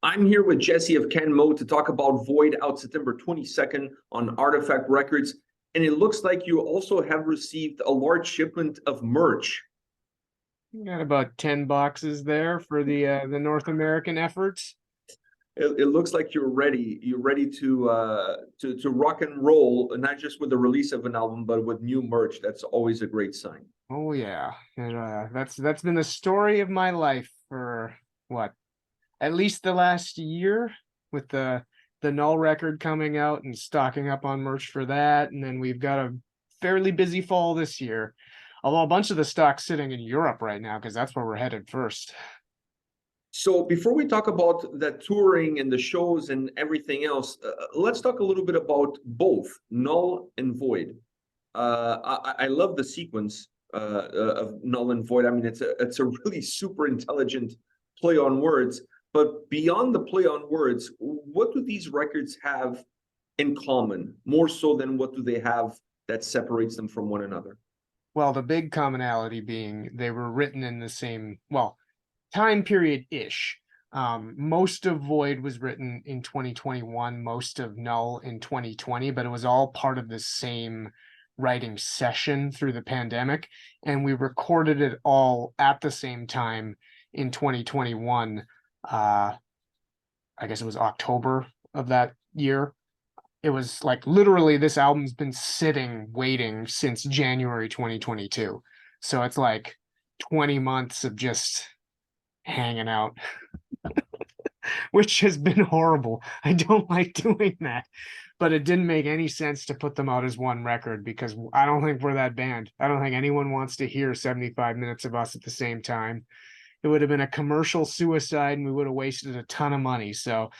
I'm here with Jesse of Ken Mo to talk about Void, out September 22nd on Artifact Records. And it looks like you also have received a large shipment of merch. Got about 10 boxes there for the North American efforts. It looks like you're ready. You're ready to rock and roll, not just with the release of an album, but with new merch. That's always a great sign. Oh yeah, and that's been the story of my life for what, at least the last year, with the Null record coming out and stocking up on merch for that, and then we've got a fairly busy fall this year. Although a bunch of the stock's sitting in Europe right now because that's where we're headed first. So before we talk about the touring and the shows and everything else, let's talk a little bit about both Null and Void. I love the sequence of Null and Void. I mean, it's a really super intelligent play on words. But beyond the play on words, what do these records have in common, more so than what do they have that separates them from one another? Well, the big commonality being they were written in the same, well, time period-ish. Most of Void was written in 2021, most of Null in 2020, but it was all part of the same writing session through the pandemic, and we recorded it all at the same time in 2021. I guess it was October of that year. It was like literally this album's been sitting waiting since January 2022. So it's like 20 months of just hanging out, which has been horrible. I don't like doing that, but it didn't make any sense to put them out as one record because I don't think we're that band. I don't think anyone wants to hear 75 minutes of us at the same time. It would have been a commercial suicide and we would have wasted a ton of money. So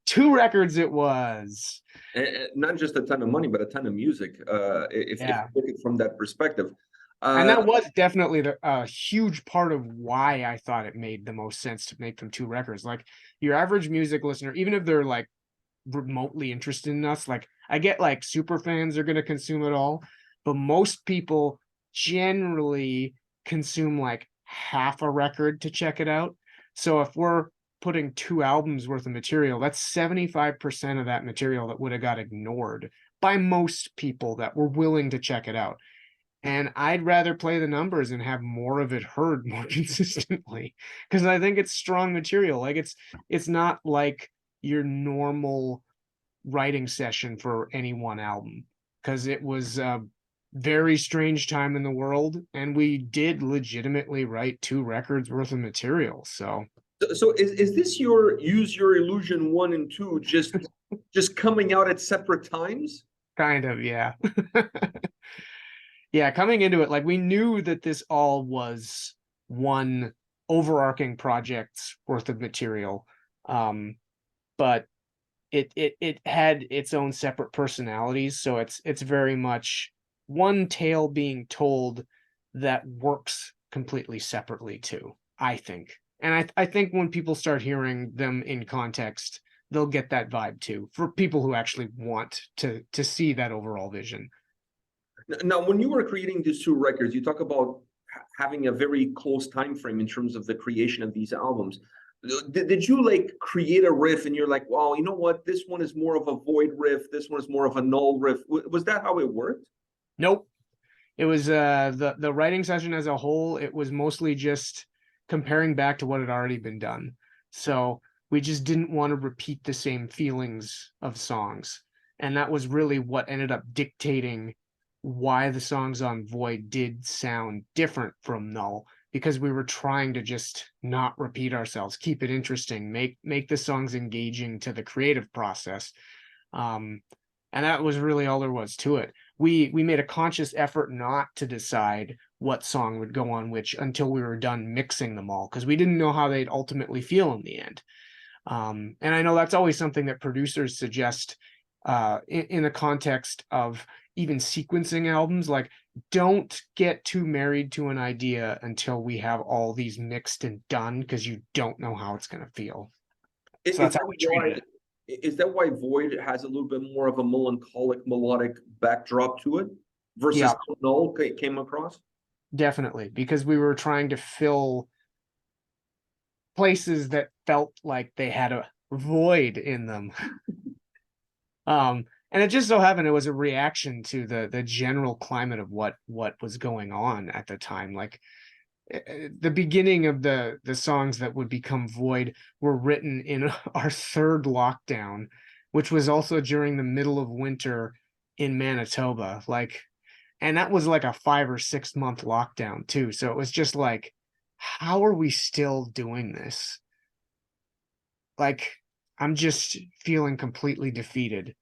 2 records it was. Not just a ton of money, but a ton of music, if you look at it from that perspective. And that was definitely a huge part of why I thought it made the most sense to make them 2 records. Like your average music listener, even if they're like remotely interested in us, like I get like super fans are going to consume it all, but most people generally consume like half a record to check it out. So if we're putting 2 albums worth of material, that's 75% of that material that would have got ignored by most people that were willing to check it out. And I'd rather play the numbers and have more of it heard more consistently because I think it's strong material. Like it's not like your normal writing session for any one album, because it was a very strange time in the world and we did legitimately write 2 records worth of material. So is this your Use Your Illusion 1 and 2 just coming out at separate times? Kind of, yeah. Yeah, coming into it, like we knew that this all was one overarching project's worth of material, but it had its own separate personalities. So it's very much one tale being told that works completely separately too, I think. And I think when people start hearing them in context, they'll get that vibe too, for people who actually want to see that overall vision. Now, when you were creating these 2 records, you talk about having a very close time frame in terms of the creation of these albums. Did you like create a riff and you're like, well, you know what, this one is more of a Void riff, this one is more of a Null riff? Was that how it worked? Nope. It was the writing session as a whole, it was mostly just comparing back to what had already been done. So we just didn't want to repeat the same feelings of songs. And that was really what ended up dictating why the songs on Void did sound different from Null, because we were trying to just not repeat ourselves, keep it interesting, make the songs engaging to the creative process. And that was really all there was to it. We made a conscious effort not to decide what song would go on which until we were done mixing them all, because we didn't know how they'd ultimately feel in the end. And I know that's always something that producers suggest in the context of even sequencing albums, like don't get too married to an idea until we have all these mixed and done, because you don't know how it's going to feel. So that's how we treated it. Is that why Void has a little bit more of a melancholic, melodic backdrop to it versus Yeah, Null came across? definitely, because we were trying to fill places that felt like they had void in them. And it just so happened it was a reaction to the general climate of what was going on at the time. Like the beginning of the songs that would become void were written in our third lockdown, which was also during the middle of winter in Manitoba. Like, and that was like a 5 or 6 month lockdown too. So it was just like, how are we still doing this? Like, I'm just feeling completely defeated.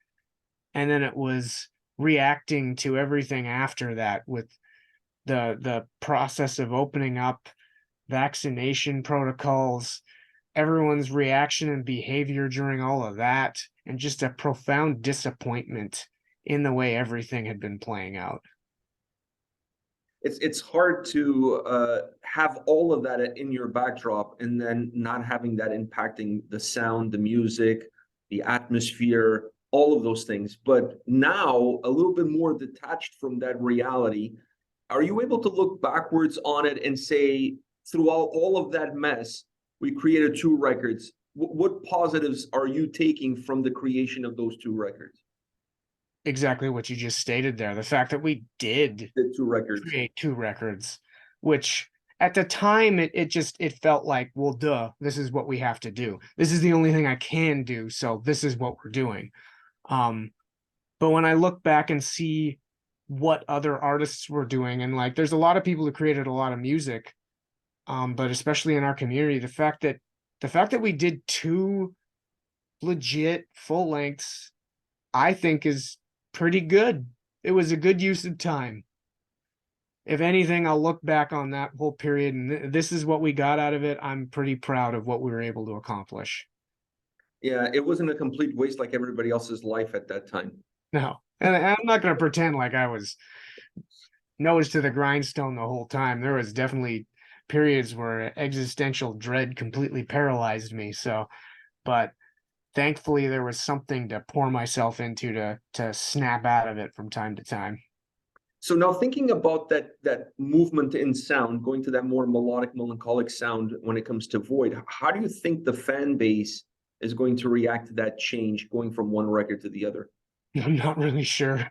And then it was reacting to everything after that with the process of opening up, vaccination protocols, everyone's reaction and behavior during all of that, and just a profound disappointment in the way everything had been playing out. It's hard to have all of that in your backdrop and then not having that impacting the sound, the music, the atmosphere, all of those things. But now, a little bit more detached from that reality, are you able to look backwards on it and say, throughout all of that mess, we created 2 records? What positives are you taking from the creation of those 2 records? Exactly what you just stated there. The fact that we did The 2 records. create 2 records, which at the time it felt like, well, duh, this is what we have to do. This is the only thing I can do, so this is what we're doing. But when I look back and see what other artists were doing, and like there's a lot of people who created a lot of music, but especially in our community, the fact that we did 2 legit full lengths, I think is pretty good. It was a good use of time. If anything, I'll look back on that whole period and this is what we got out of it. I'm pretty proud of what we were able to accomplish. Yeah, it wasn't a complete waste like everybody else's life at that time. No, and I'm not going to pretend like I was nose to the grindstone the whole time. There was definitely periods where existential dread completely paralyzed me. So, but thankfully there was something to pour myself into to snap out of it from time to time. So now thinking about that movement in sound, going to that more melodic, melancholic sound when it comes to Void, how do you think the fan base is going to react to that change going from one record to the other? I'm not really sure.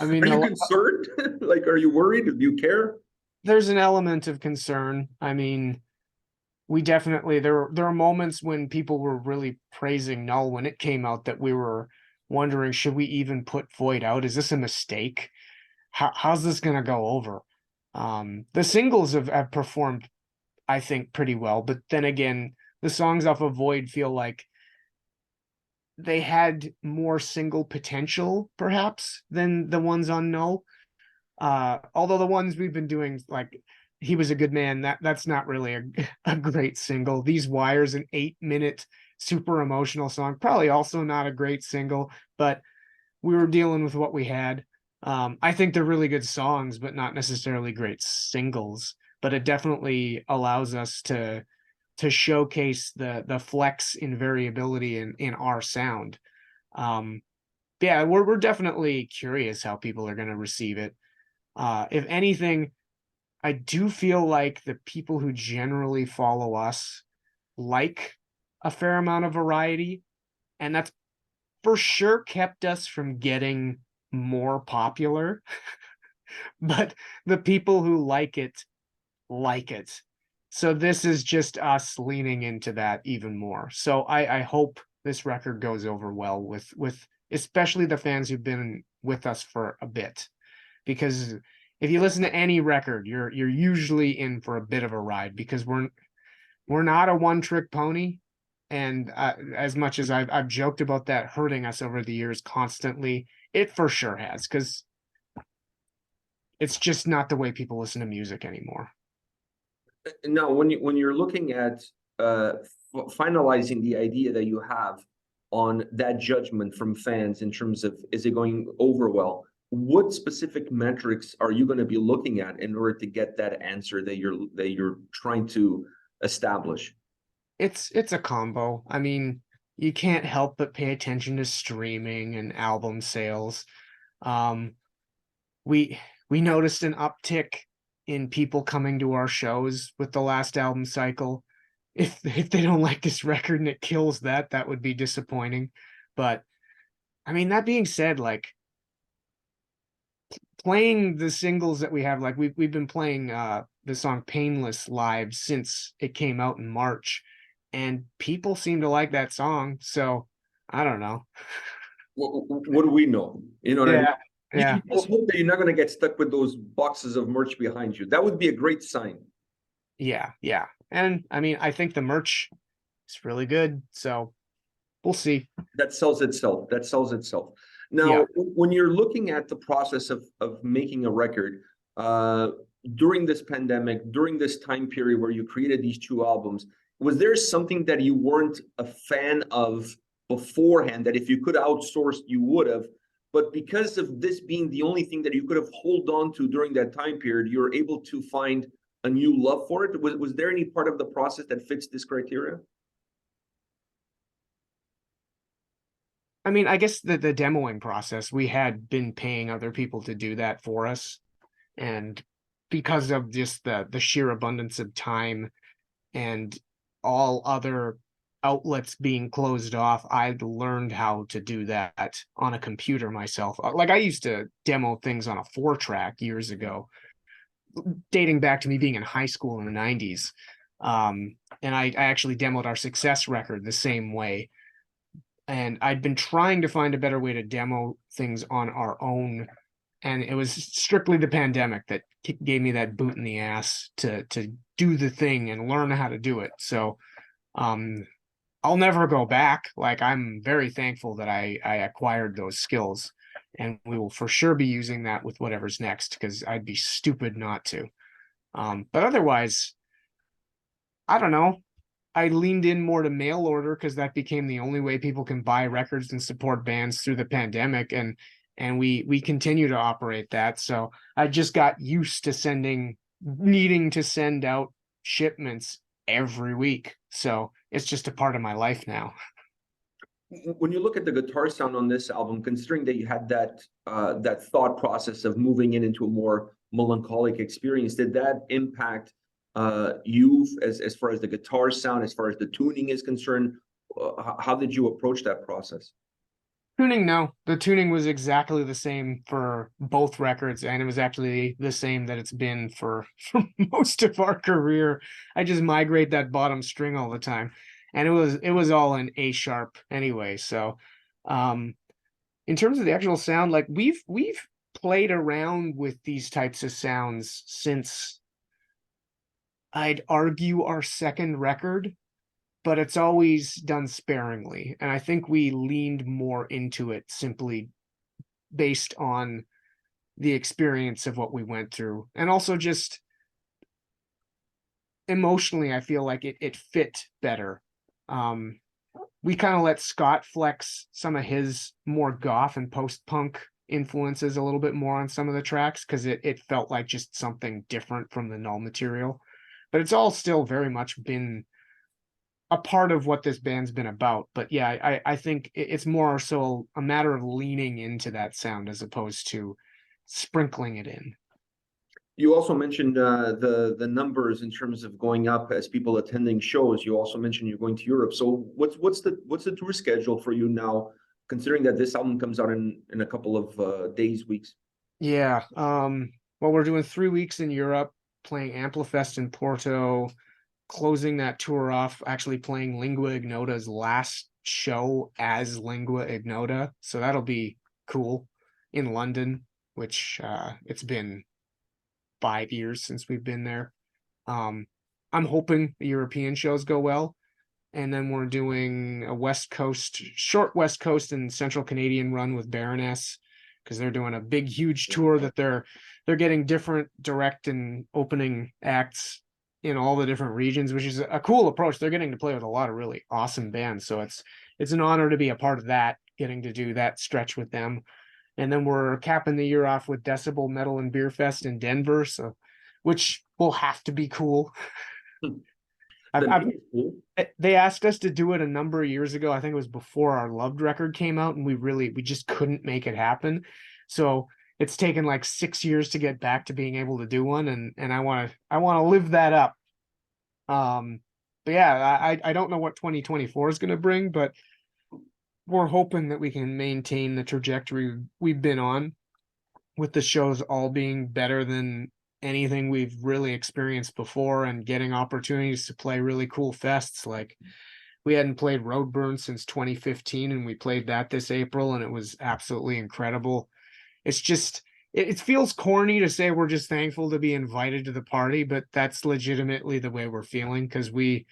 I mean, Are you concerned? Like, are you worried? Do you care? there's an element of concern. I mean, we definitely there are moments when people were really praising Null when it came out that we were wondering, should we even put Void out? Is this a mistake? How's this gonna go over? The singles have performed, I think, pretty well, but then again, the songs off of Void feel like they had more single potential, perhaps, than the ones on Null. Although the ones we've been doing, like He Was a Good Man, that's not really a great single. These Wires, an 8-minute super emotional song, probably also not a great single, but we were dealing with what we had. I think they're really good songs, but not necessarily great singles. But it definitely allows us to showcase the flex in variability in our sound. Yeah, we're definitely curious how people are going to receive it. If anything, I do feel like the people who generally follow us like a fair amount of variety, and that's for sure kept us from getting more popular. But the people who like it like it. So this is just us leaning into that even more. So I hope this record goes over well with especially the fans who've been with us for a bit. Because if you listen to any record, you're usually in for a bit of a ride because we're not a one-trick pony. And as much as I've joked about that hurting us over the years constantly, it for sure has, because it's just not the way people listen to music anymore. Now, when you're looking at finalizing the idea that you have on that judgment from fans in terms of is it going over well, what specific metrics are you going to be looking at in order to get that answer that you're trying to establish? It's a combo. I mean, you can't help but pay attention to streaming and album sales. Um, we we noticed an uptick in people coming to our shows with the last album cycle. if they don't like this record and it kills that, that would be disappointing. But I mean, that being said, like playing the singles that we have, like we've been playing the song Painless live since it came out in March, and people seem to like that song. So I don't know. What do we know? You know what I mean? Yeah, yeah, You just hope that you're not going to get stuck with those boxes of merch behind you. That would be a great sign. yeah, yeah. And I mean, I think the merch is really good. So we'll see. That sells itself. That sells itself. Yeah. Now, when you're looking at the process of making a record, uh, during this pandemic, during this time period where you created these two albums, was there something that you weren't a fan of beforehand that if you could outsource, you would have? But because of this being the only thing that you could have hold on to during that time period, you're able to find a new love for it. Was there any part of the process that fits this criteria? I mean, I guess the demoing process, we had been paying other people to do that for us. And because of just the sheer abundance of time and all other outlets being closed off, I learned how to do that on a computer myself. Like I used to demo things on a 4-track years ago, dating back to me being in high school in the 90s. And I actually demoed our Success record the same way. And I'd been trying to find a better way to demo things on our own, and it was strictly the pandemic that gave me that boot in the ass to do the thing and learn how to do it. So I'll never go back. Like I'm very thankful that I acquired those skills, and we will for sure be using that with whatever's next, because I'd be stupid not to. But otherwise, I don't know. I leaned in more to mail order because that became the only way people can buy records and support bands through the pandemic, and we continue to operate that. So I just got used to needing to send out shipments every week. So it's just a part of my life now. When you look at the guitar sound on this album, considering that you had that thought process of moving in into a more melancholic experience, did that impact you as far as the guitar sound, as far as the tuning is concerned? How did you approach that process? Tuning, no. The tuning was exactly the same for both records, and it was actually the same that it's been for most of our career. I just migrate that bottom string all the time. And it was all in A sharp anyway. So in terms of the actual sound, like we've played around with these types of sounds since, I'd argue, our second record, but it's always done sparingly. And I think we leaned more into it simply based on the experience of what we went through. And also just emotionally, I feel like it fit better. We kind of let Scott flex some of his more goth and post-punk influences a little bit more on some of the tracks, because it felt like just something different from the Null material. But it's all still very much been a part of what this band's been about. But yeah, I think it's more so a matter of leaning into that sound as opposed to sprinkling it in. You also mentioned the numbers in terms of going up as people attending shows. You also mentioned you're going to Europe. So what's the tour schedule for you now, considering that this album comes out in a couple of days, weeks? Yeah. Well, we're doing 3 weeks in Europe, playing Amplifest in Porto, closing that tour off, actually playing Lingua Ignota's last show as Lingua Ignota. So that'll be cool in London, which it's been 5 years since we've been there. I'm hoping the European shows go well. And then we're doing a short West Coast and Central Canadian run with Baroness, because they're doing a big, huge tour that they're getting different direct and opening acts in all the different regions, which is a cool approach. They're getting to play with a lot of really awesome bands. So it's an honor to be a part of that, getting to do that stretch with them. And then we're capping the year off with Decibel Metal and Beer Fest in Denver, so which will have to be cool. Cool. They asked us to do it a number of years ago. I think it was before our Loved record came out, and we just couldn't make it happen. So it's taken like 6 years to get back to being able to do one, and I want to live that up. yeah, I don't know what 2024 is going to bring, but we're hoping that we can maintain the trajectory we've been on, with the shows all being better than anything we've really experienced before, and getting opportunities to play really cool fests. Like, we hadn't played Roadburn since 2015, and we played that this April, and it was absolutely incredible. It's just, it feels corny to say we're just thankful to be invited to the party, but that's legitimately the way we're feeling, because we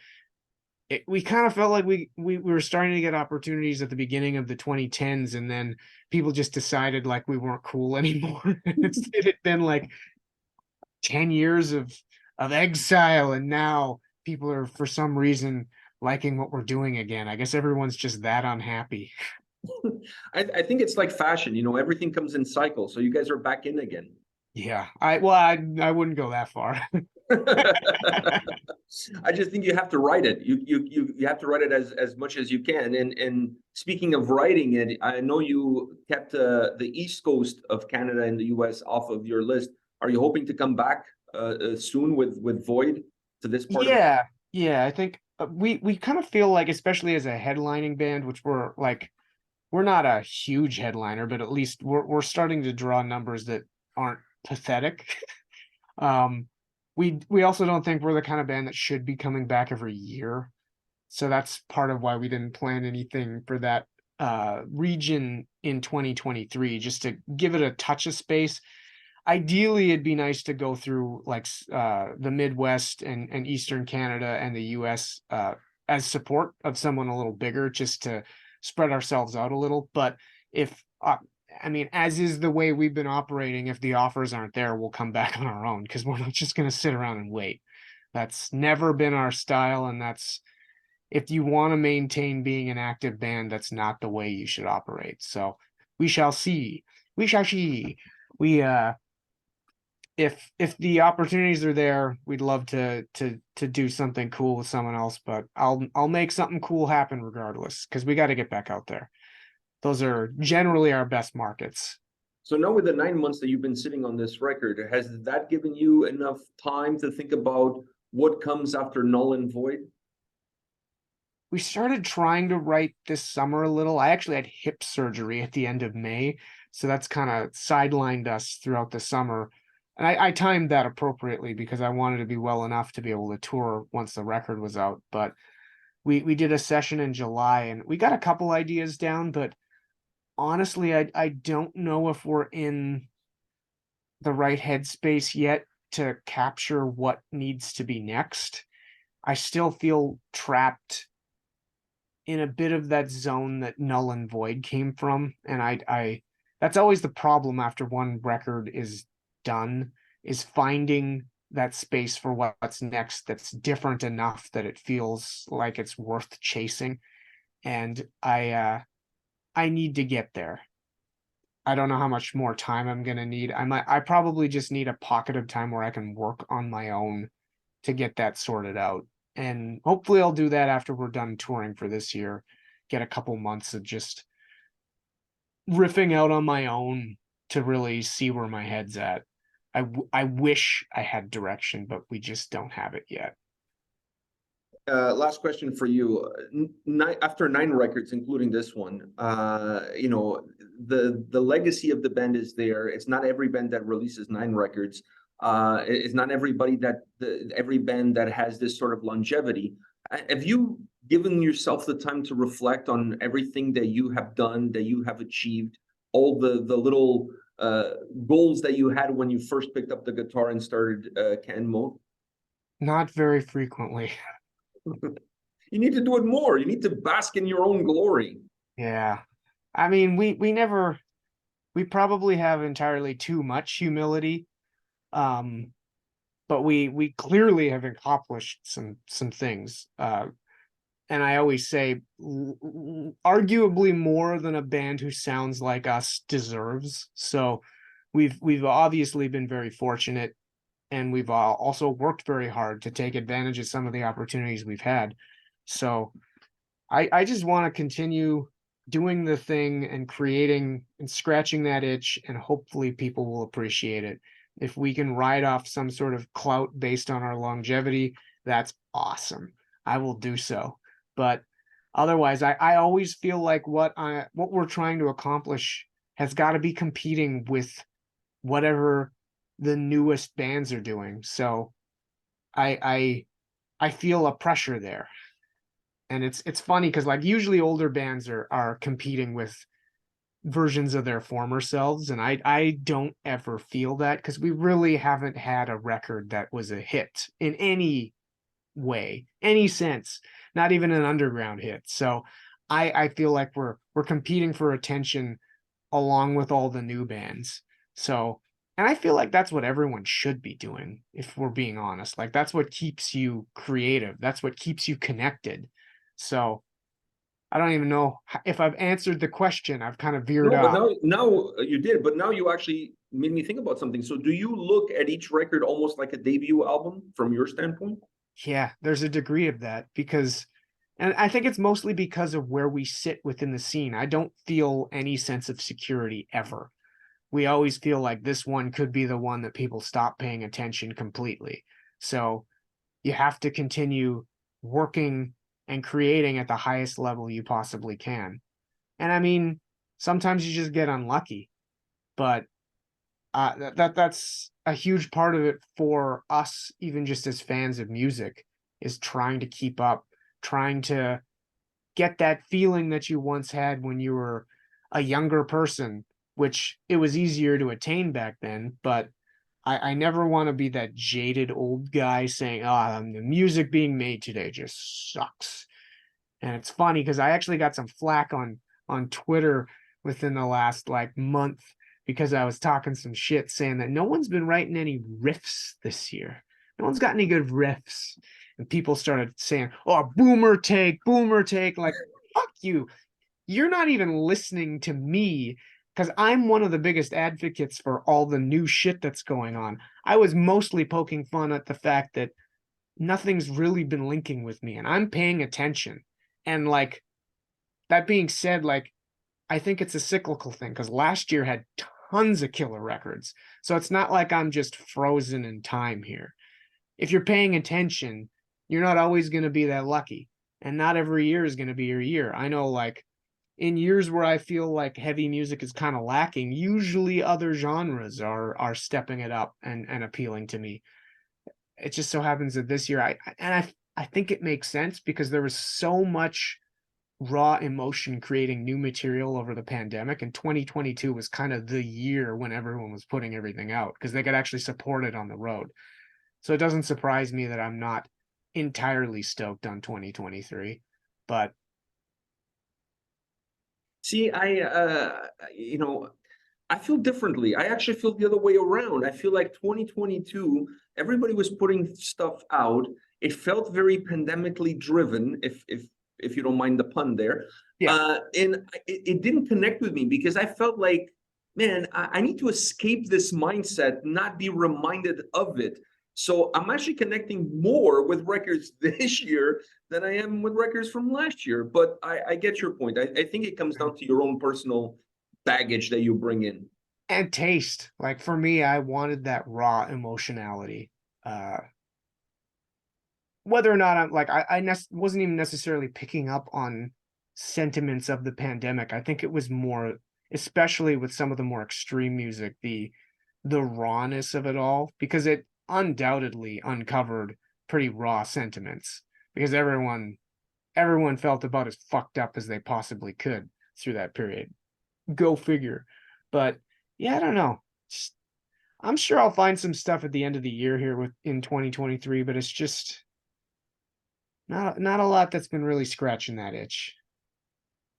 kind of felt like we were starting to get opportunities at the beginning of the 2010s, and then people just decided like we weren't cool anymore. It had been like 10 years of exile, and now people are for some reason liking what we're doing again. I guess everyone's just that unhappy. I think it's like fashion, you know, everything comes in cycles. So you guys are back in again. Yeah, I wouldn't go that far. I just think you have to write it. You have to write it as much as you can. And speaking of writing it, I know you kept the East Coast of Canada and the US off of your list. Are you hoping to come back soon with Void to this part of? Yeah, I think we kind of feel like, especially as a headlining band, which we're not a huge headliner, but at least we're starting to draw numbers that aren't pathetic. Um, we also don't think we're the kind of band that should be coming back every year. So that's part of why we didn't plan anything for that region in 2023, just to give it a touch of space. Ideally, it'd be nice to go through like the Midwest and Eastern Canada and the US as support of someone a little bigger, just to spread ourselves out a little. But if I mean, as is the way we've been operating, if the offers aren't there, we'll come back on our own, because we're not just going to sit around and wait. That's never been our style, and that's, if you want to maintain being an active band, that's not the way you should operate. So we shall see. We shall see. We if the opportunities are there, we'd love to do something cool with someone else, but I'll make something cool happen regardless, because we got to get back out there. Those are generally our best markets. So now with the 9 months that you've been sitting on this record, has that given you enough time to think about what comes after Null and Void? We started trying to write this summer a little. I actually had hip surgery at the end of May, so that's kind of sidelined us throughout the summer. And I timed that appropriately, because I wanted to be well enough to be able to tour once the record was out. But we did a session in July, and we got a couple ideas down, but honestly, I don't know if we're in the right headspace yet to capture what needs to be next. I still feel trapped in a bit of that zone that Null and Void came from, and I that's always the problem after one record is done, is finding that space for what's next that's different enough that it feels like it's worth chasing. And I need to get there. I don't know how much more time I'm gonna need. I probably just need a pocket of time where I can work on my own to get that sorted out. And hopefully I'll do that after we're done touring for this year. Get a couple months of just riffing out on my own to really see where my head's at. I wish I had direction, but we just don't have it yet. Last question for you. After 9 records, including this one, you know, the legacy of the band is there. It's not every band that releases 9 records. It's not everybody every band that has this sort of longevity. Have you given yourself the time to reflect on everything that you have done, that you have achieved, all the little goals that you had when you first picked up the guitar and started Can Mode? Not very frequently. You need to do it more. You need to bask in your own glory. Yeah. I mean, we probably have entirely too much humility. But we clearly have accomplished some things. And I always say, arguably more than a band who sounds like us deserves. So we've obviously been very fortunate, and we've also worked very hard to take advantage of some of the opportunities we've had. So I just want to continue doing the thing and creating and scratching that itch, and hopefully people will appreciate it. If we can ride off some sort of clout based on our longevity, that's awesome. I will do so. But otherwise, I always feel like what we're trying to accomplish has got to be competing with whatever the newest bands are doing. So I feel a pressure there. And it's funny because like usually older bands are competing with versions of their former selves, and I don't ever feel that because we really haven't had a record that was a hit in any way, any sense, not even an underground hit. So I feel like we're competing for attention along with all the new bands. So, and I feel like that's what everyone should be doing, if we're being honest. Like that's what keeps you creative. That's what keeps you connected. So I don't even know if I've answered the question. I've kind of veered No, but off. now you did, but now you actually made me think about something. So do you look at each record almost like a debut album from your standpoint? Yeah, there's a degree of that because, and I think it's mostly because of where we sit within the scene. I don't feel any sense of security ever. We always feel like this one could be the one that people stop paying attention completely. So you have to continue working and creating at the highest level you possibly can. And I mean, sometimes you just get unlucky, but that's a huge part of it for us, even just as fans of music, is trying to keep up, trying to get that feeling that you once had when you were a younger person, which it was easier to attain back then. But I never want to be that jaded old guy saying, the music being made today just sucks. And it's funny because I actually got some flack on Twitter within the last like month because I was talking some shit saying that no one's been writing any riffs this year. No one's got any good riffs. And people started saying, "Oh, boomer take, boomer take." Like, fuck you. You're not even listening to me because I'm one of the biggest advocates for all the new shit that's going on. I was mostly poking fun at the fact that nothing's really been linking with me and I'm paying attention. And like that being said, like I think it's a cyclical thing because last year had tons of killer records. So it's not like I'm just frozen in time here. If you're paying attention, you're not always going to be that lucky. And not every year is going to be your year. I know like in years where I feel like heavy music is kind of lacking, usually other genres are stepping it up and appealing to me. It just so happens that this year I think it makes sense because there was so much raw emotion creating new material over the pandemic, and 2022 was kind of the year when everyone was putting everything out because they could actually support it on the road. So it doesn't surprise me that I'm not entirely stoked on 2023, but See, I feel differently. I actually feel the other way around. I feel like 2022, everybody was putting stuff out. It felt very pandemically driven, if you don't mind the pun there. yeah. And it didn't connect with me because I felt like, man, I need to escape this mindset, not be reminded of it. So I'm actually connecting more with records this year than I am with records from last year. But I get your point. I think it comes down to your own personal baggage that you bring in. And taste. Like for me, I wanted that raw emotionality. Uh Whether or not I'm like wasn't even necessarily picking up on sentiments of the pandemic. I think it was more, especially with some of the more extreme music, the rawness of it all, because it undoubtedly uncovered pretty raw sentiments because everyone felt about as fucked up as they possibly could through that period. Go figure. But yeah, I don't know. I'm sure I'll find some stuff at the end of the year here with in 2023, but it's just not a lot that's been really scratching that itch.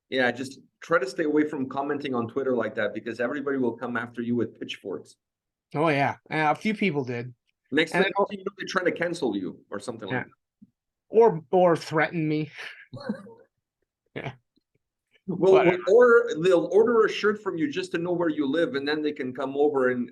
Yeah, just try to stay away from commenting on Twitter like that because everybody will come after you with pitchforks. Oh yeah, a few people did, Next and thing you know, they're trying to cancel you or something yeah, like or threaten me. Yeah, that. Well, whatever. or they'll order a shirt from you just to know where you live, and then they can come over and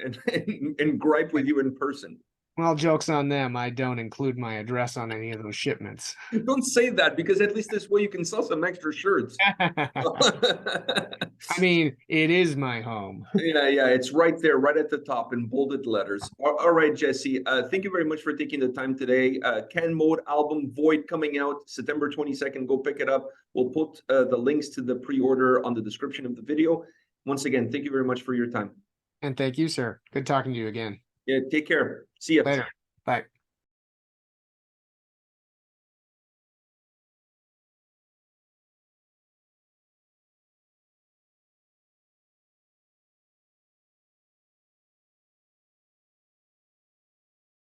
gripe with you in person. Well, joke's on them. I don't include my address on any of those shipments. Don't say that, because at least this way you can sell some extra shirts. I mean, it is my home. Yeah, it's right there, right at the top in bolded letters. All right, Jesse, thank you very much for taking the time today. Can Mode album Void coming out September 22nd. Go pick it up. We'll put the links to the pre-order on the description of the video. Once again, thank you very much for your time. And thank you, sir. Good talking to you again. Yeah, take care. See ya. Later. Bye.